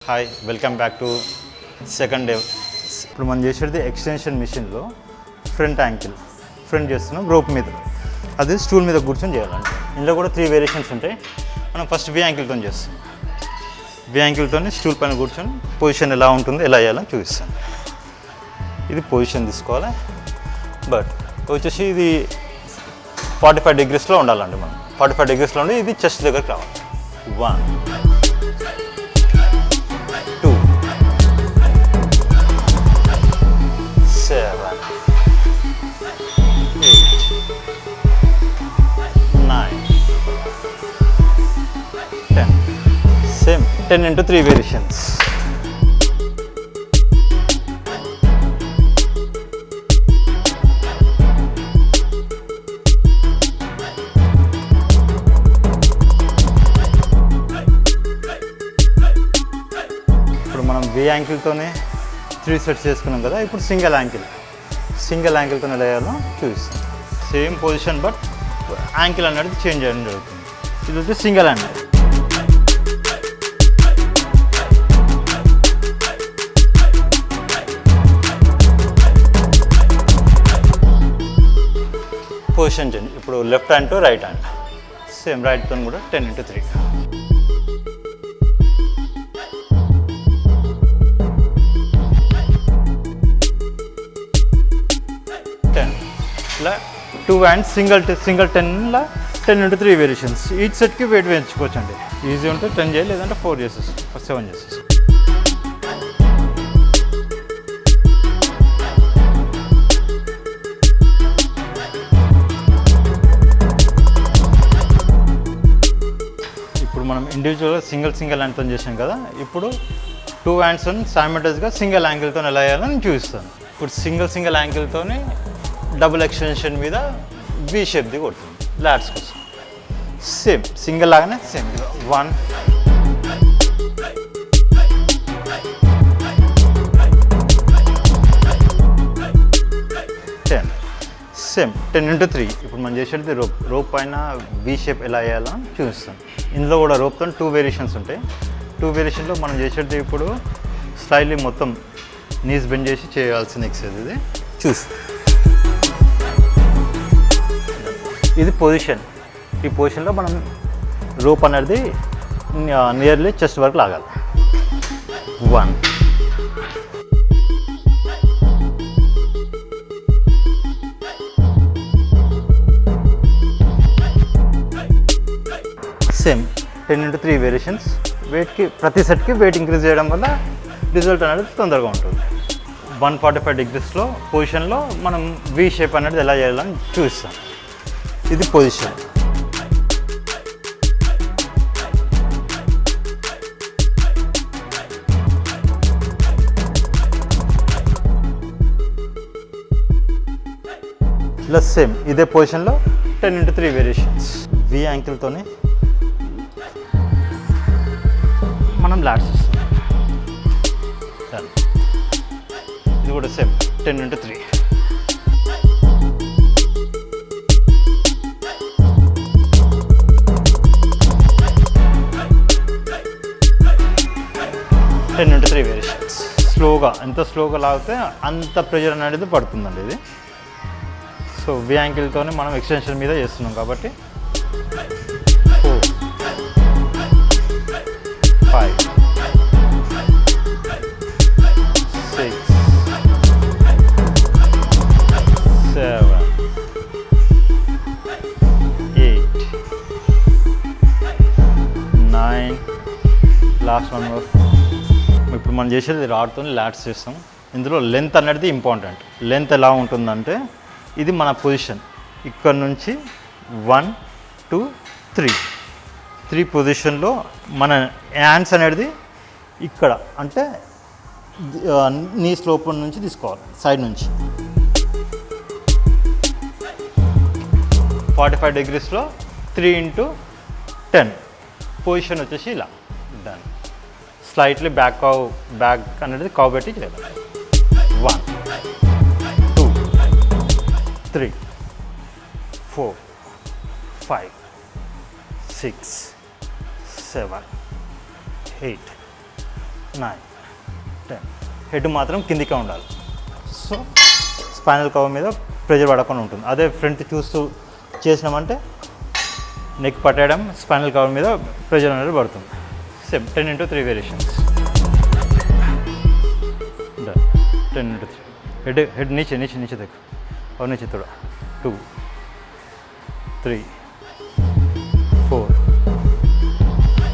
Hi, welcome back to second day. ఇప్పుడు మనం చేసేది ఎక్స్టెన్షన్ మిషన్లో ఫ్రంట్ చేస్తున్నాం రోప్ మీద. అది స్టూల్ మీద కూర్చొని చేయాలండి. ఇందులో కూడా 3 వేరియేషన్స్ ఉంటాయి. మనం ఫస్ట్ వి యాంకిల్తో చేస్తాం. వి యాంకిల్తో స్టూల్ పైన కూర్చొని పొజిషన్ ఎలా ఉంటుందో ఎలా వేయాలని చూపిస్తాను. ఇది పొజిషన్ తీసుకోవాలి. బట్ వచ్చేసి ఇది 45 degreesలో ఉండాలండి. మనం 45 degreesలో ఉండి ఇది చెస్ట్ దగ్గరికి రావాలి. 1 2 7 8 9 10. Same 10 into 3 variations. ఇప్పుడు మనం వి యాంకిల్తోనే 3 sets చేసుకున్నాం కదా. ఇప్పుడు సింగిల్ యాంకిల్తో ఎలా వేయాలో చూపిస్తాం. సేమ్ పొజిషన్ బట్ యాంకిల్ అనేది చేంజ్ చేయడం జరుగుతుంది. ఇది వచ్చి సింగిల్ హ్యాండ్. Position change. ఇప్పుడు left hand to right hand. Same రైట్తో కూడా 10 into 3. ఇలా 2 hands సింగిల్ 10లా 10 into 3 వేరియేషన్స్. ఈచ్ సెట్కి వెయిట్ వేయించుకోవచ్చు అండి. ఈజీ ఉంటే 10 చేయాలి, లేదంటే 4 చేసేసి 7 చేసేసి. ఇప్పుడు మనం ఇండివిజువల్గా సింగిల్ హ్యాండ్తో చేసాం కదా. ఇప్పుడు 2 hands సైమల్టేనియస్గా సింగిల్ యాంగిల్తో ఎలా వేయాలో నేను చూపిస్తాను. ఇప్పుడు సింగిల్ యాంగిల్తోనే డబుల్ ఎక్స్టెన్షన్ మీద వి షేప్ది కొడుతుంది లాట్స్ కోసం. సేమ్ సింగిల్ లాగానే సేమ్ 1 10. Same 10 into 3. ఇప్పుడు మనం చేసేది రోప్ పైన వి షేప్ ఎలా వేయాలో చూపిస్తాం. ఇందులో కూడా రోప్తో 2 వేరియేషన్స్ ఉంటాయి. 2 వేరియేషన్లో మనం చేసేది ఇప్పుడు స్లైడ్లీ మొత్తం నీస్ బెండ్ చేసి చేయాల్సిన ఎక్సర్సైజ్ ఇది. చూసి ఇది పొజిషన్. ఈ పొజిషన్లో మనం రోప్ అనేది నియర్లీ చెస్ట్ వరకు లాగాలి. 1 సేమ్ 10 into 3 వేరియేషన్స్. వెయిట్కి ప్రతి సెట్కి వెయిట్ ఇంక్రీజ్ చేయడం వల్ల రిజల్ట్ అనేది తొందరగా ఉంటుంది. 145 degreesలో పొజిషన్లో మనం వి షేప్ అనేది ఎలా చేయాలని చూపిస్తాం. ఇది పొజిషన్. ప్లస్ సేమ్ ఇదే పొజిషన్లో 10 into 3 వేరియేషన్స్. వి యాంకిల్తోనే మనం లాట్స్ ఇస్తాం. ఇది కూడా సేమ్ 10 into 3. వేరియేషన్స్. స్లోగా ఎంత స్లోగా లాగితే అంత ప్రెషర్ అనేది పడుతుందండి ఇది. సో వి యాంకిల్తోనే మనం ఎక్స్టెన్షన్ మీద చేస్తున్నాం కాబట్టి 4 5 6 7 8 9 లాస్ట్ 1 more. ఇప్పుడు మనం చేసేది రాడ్తో లాట్స్ చేస్తాం. ఇందులో లెంత్ అనేది ఇంపార్టెంట్. లెంత్ ఎలా ఉంటుందంటే ఇది మన పొజిషన్. ఇక్కడ నుంచి 1 2 3 పొజిషన్లో మన హ్యాండ్స్ అనేది ఇక్కడ అంటే నీ స్లోప్ నుంచి తీసుకోవాలి. సైడ్ నుంచి 45 degreesలో 3 into 10 పొజిషన్ వచ్చేసి ఇలా డన్. స్లైట్లీ బ్యాక్ అనేది కవ్ పెట్టి చేయాలి. 1 2 3 4 5 6 7 8 9, 10. హెడ్ మాత్రం కిందికే ఉండాలి. సో స్పైనల్ కవర్ మీద ప్రెషర్ పడకుండా ఉంటుంది. అదే ఫ్రంట్ చూస్తూ చేసినామంటే నెక్ పట్టేయడం, స్పైనల్ కవర్ మీద ప్రెషర్ అనేది పడుతుంది. Same 10 into 3 variations. 10 into 3. Head नीचे नीचे नीचे देखो और नीचे थोड़ा. 2, 3, 4,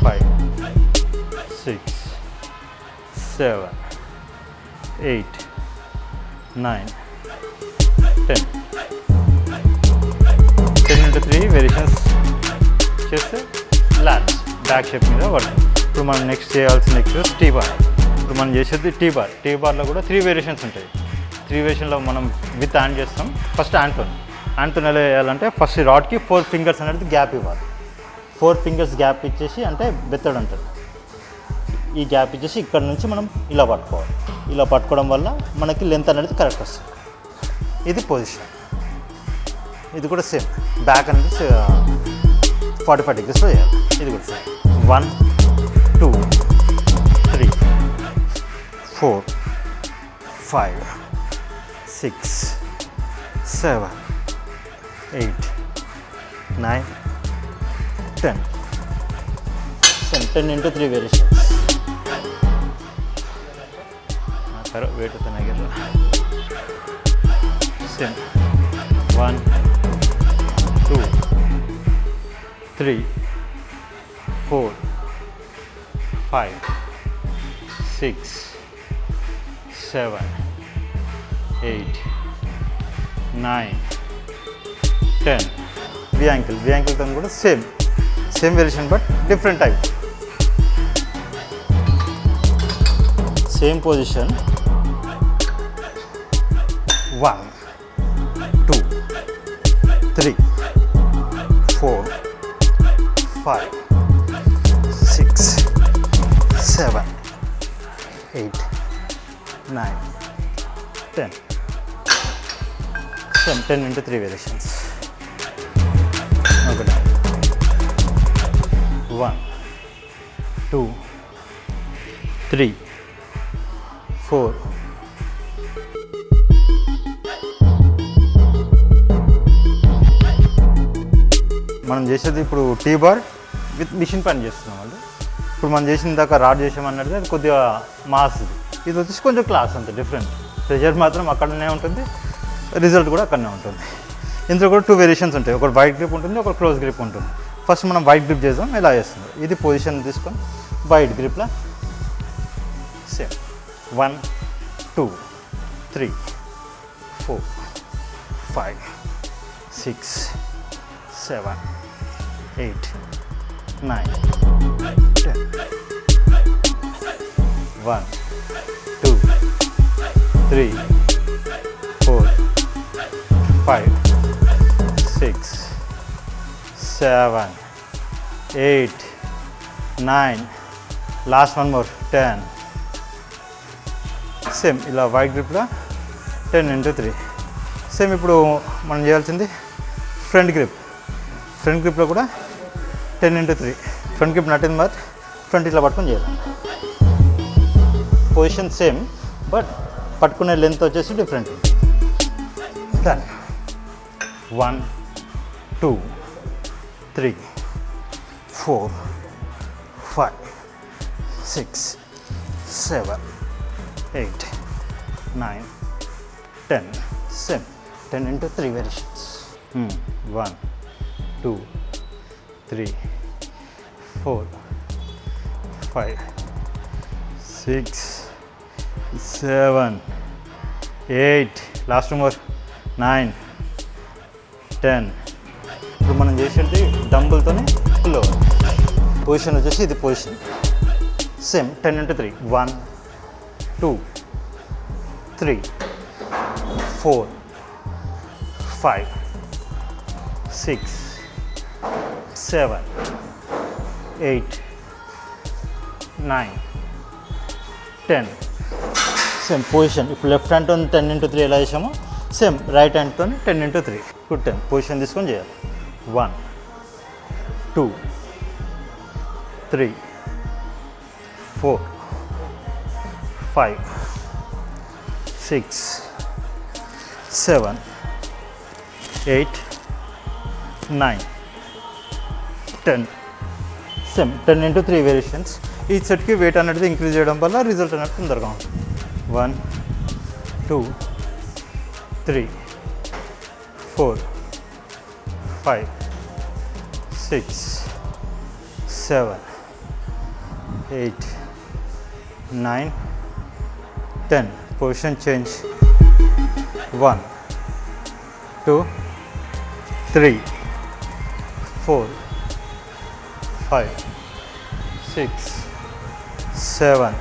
5, 6, 7, 8, 9, 10. 10 into 3 వేరియేషన్స్ చేస్తే లాడ్స్ బ్యాక్ షేప్ మీద పడుతుంది. ఇప్పుడు మనం నెక్స్ట్ చేయాల్సిన ఎక్సర్సైజ్ టీ బార్. ఇప్పుడు మనం చేసేది టీ బార్. టీ బార్లో కూడా 3 వేరియేషన్స్ ఉంటాయి. 3 వేరియేషన్లో మనం విత్ హ్యాండ్ చేస్తాం. ఫస్ట్ హ్యాండ్తో ఎలా చేయాలంటే ఫస్ట్ రాడ్కి 4 ఫింగర్స్ అనేది గ్యాప్ ఇవ్వాలి. 4 ఫింగర్స్ గ్యాప్ ఇచ్చేసి అంటే బెత్తడు అంటారు. ఈ గ్యాప్ ఇచ్చేసి ఇక్కడ నుంచి మనం ఇలా పట్టుకోవాలి. ఇలా పట్టుకోవడం వల్ల మనకి లెంత్ అనేది కరెక్ట్ వస్తుంది. ఇది పొజిషన్. ఇది కూడా సేమ్ బ్యాక్ అనేది 45 degreesలో చేయాలి. ఇది కూడా సేమ్ 1, 2, 3, 4, 5, 6, 7, 8, 9, 10. Same 10 into 3 variations. करो वेट उतना गिर रहा. Same 1, 2, 3, 4, 5, 6, 7, 8, 9, 10. V ankle తో కూడా same variation but different type. Same position 1, 2, 3, 4, 5, 6, 7, 8, 9, 10. Same 10 into 3 variations. Okay. 1, 2, 3, 4. మనం చేసేది ఇప్పుడు టీ బార్ విత్ మిషన్ పని చేస్తున్నాం అండి. ఇప్పుడు మనం చేసిన దాకా రాడ్ చేసామన్నది అది కొద్దిగా మాస్. ఇది వచ్చేసి కొంచెం క్లాస్ అంతే డిఫరెంట్. ప్రెషర్ మాత్రం అక్కడనే ఉంటుంది, రిజల్ట్ కూడా అక్కడనే ఉంటుంది. ఇందులో కూడా 2 వేరియేషన్స్ ఉంటాయి. ఒకటి వైట్ గ్రిప్ ఉంటుంది, ఒకటి క్లోజ్ గ్రిప్ ఉంటుంది. ఫస్ట్ మనం వైట్ గ్రిప్ చేద్దాం. ఎలా చేస్తుంది ఇది పొజిషన్ తీసుకొని white గ్రిప్లో same 1, 2, 3, 4, 5, 6, 7, 8, 9, 10. 1, 2, 3, 4, 5, 6, 7, 8, 9. Last one more 10. Same ఇలా వైట్ గ్రిప్లో 10 into 3. సేమ్ ఇప్పుడు మనం చేయాల్సింది ఫ్రంట్ గ్రిప్లో కూడా 10 into 3. ఫ్రంట్ గ్రిప్ నట్టింది మరి ఫ్రంట్ ఇట్లా పట్టుకొని చేయాలి. పొజిషన్ సేమ్ బట్ పట్టుకునే లెంత్ వచ్చేసి different. 1, 2, 3, 4, 5, 6, 7, 8, 9, 10. Same 10 into 3 variations. 1, 2, 3, 4, 5, 6, 7, 8. Last more 9, 10. ఇప్పుడు మనం చేసేది డంబుల్తోనే పుల్ ఓవర్. పొజిషన్ వచ్చేసి ఇది position same 10 into 3. 1, 2, 3, 4, 5, 6, 7, 8, 9, 10. Same position. ఇప్పుడు లెఫ్ట్ హ్యాండ్తో 10 into 3 ఎలా చేసామో సేమ్ రైట్ హ్యాండ్తో 10 into 3. ఇప్పుడు 10 పొజిషన్ తీసుకొని చేయాలి. 1, 2, 3, 4, 5 6 7 8 9 10 సేమ్ 10 into 3 వేరియేషన్స్. ఈ సెట్కి వెయిట్ అనేది ఇంక్రీజ్ చేయడం వల్ల రిజల్ట్ అనేది తొందరగా ఉంటుంది. 1 2 3 4 5 6 7 8 9 10. Position change. 1 2 3 4 5 6 7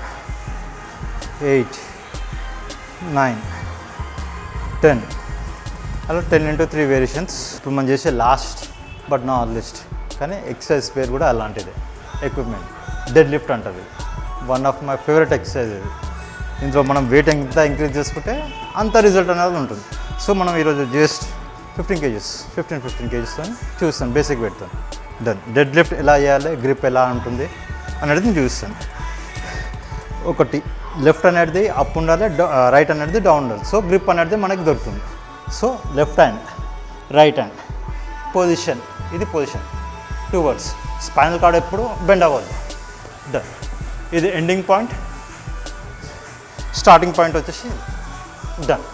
8 9 10. అలా 10 into 3 వేరియేషన్స్. ఇప్పుడు మనం చేసే లాస్ట్ బట్ నాట్ లిస్ట్ కానీ ఎక్సర్సైజ్ పేరు కూడా అలాంటిదే. ఎక్విప్మెంట్ డెడ్ లిఫ్ట్ అంటుంది. One of my favourite exercise ఇది. ఇందులో మనం వెయిట్ ఎంత ఇంక్రీజ్ చేసుకుంటే అంత రిజల్ట్ అనేది ఉంటుంది. సో మనం ఈరోజు జస్ట్ 15 kgs చూస్తాను. బేసిక్ పెడతాను. డన్. డెడ్ లిఫ్ట్ ఎలా చేయాలి, గ్రిప్ ఎలా ఉంటుంది అనేది నేను చూస్తాను. ఒకటి లెఫ్ట్ అనేది అప్ ఉండాలి, రైట్ అనేది డౌన్ ఉండాలి. సో గ్రిప్ అనేది మనకి దొరుకుతుంది. So left hand, right hand position, ఇది పొజిషన్ 2 words. స్పైనల్ కార్డ్ ఎప్పుడు బెండ్ అవ్వదు. డన్. ఇది ఎండింగ్ పాయింట్, స్టార్టింగ్ పాయింట్ వచ్చేసి డన్.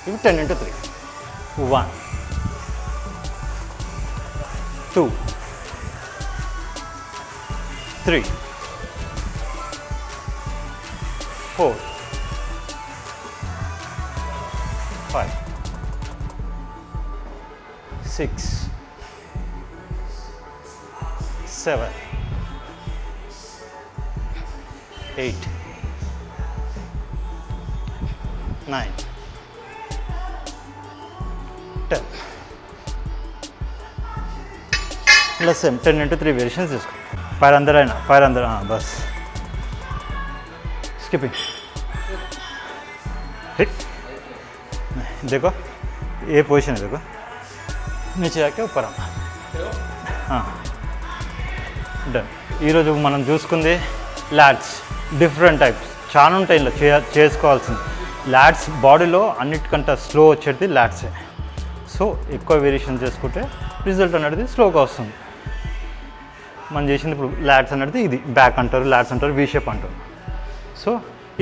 ఇవి 10 into 3. 1 2 3 4 5 6 7 8 9 10. ఇలా సేమ్ 10 into 3 వేరియేషన్స్ తీసుకో. ఫైర్ అందరూ బస్. स्किपिंग देखो ये पोजीशन है, देखो नीचे आके ऊपर आना. డన్. ఈరోజు మనం చూసుకుంది లాట్స్. డిఫరెంట్ టైప్స్ చాలా ఉంటాయి ఇలా చేసుకోవాల్సింది. లాట్స్ బాడీలో అన్నిటికంటే స్లో వచ్చేది లాట్సే. సో ఎక్కువ వేరియేషన్ చేసుకుంటే రిజల్ట్ అనేది స్లోగా వస్తుంది. మనం చేసింది ఇప్పుడు లాట్స్ అనేది ఇది బ్యాక్ అంటారు, లాట్స్ అంటారు, వీ షేప్ అంటారు. సో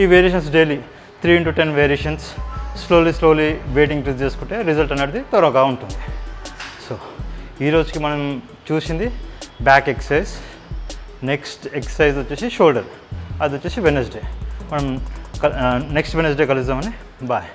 ఈ variations daily 3 into 10 variations slowly wait increase చేసుకుంటే రిజల్ట్ అనేది త్వరగా ఉంటుంది. సో ఈరోజుకి మనం చూసింది బ్యాక్ ఎక్సర్సైజ్. నెక్స్ట్ ఎక్సర్సైజ్ వచ్చేసి షోల్డర్. అది వచ్చేసి వెనస్డే. మనం నెక్స్ట్ వెనస్డే కలుద్దామని. బాయ్.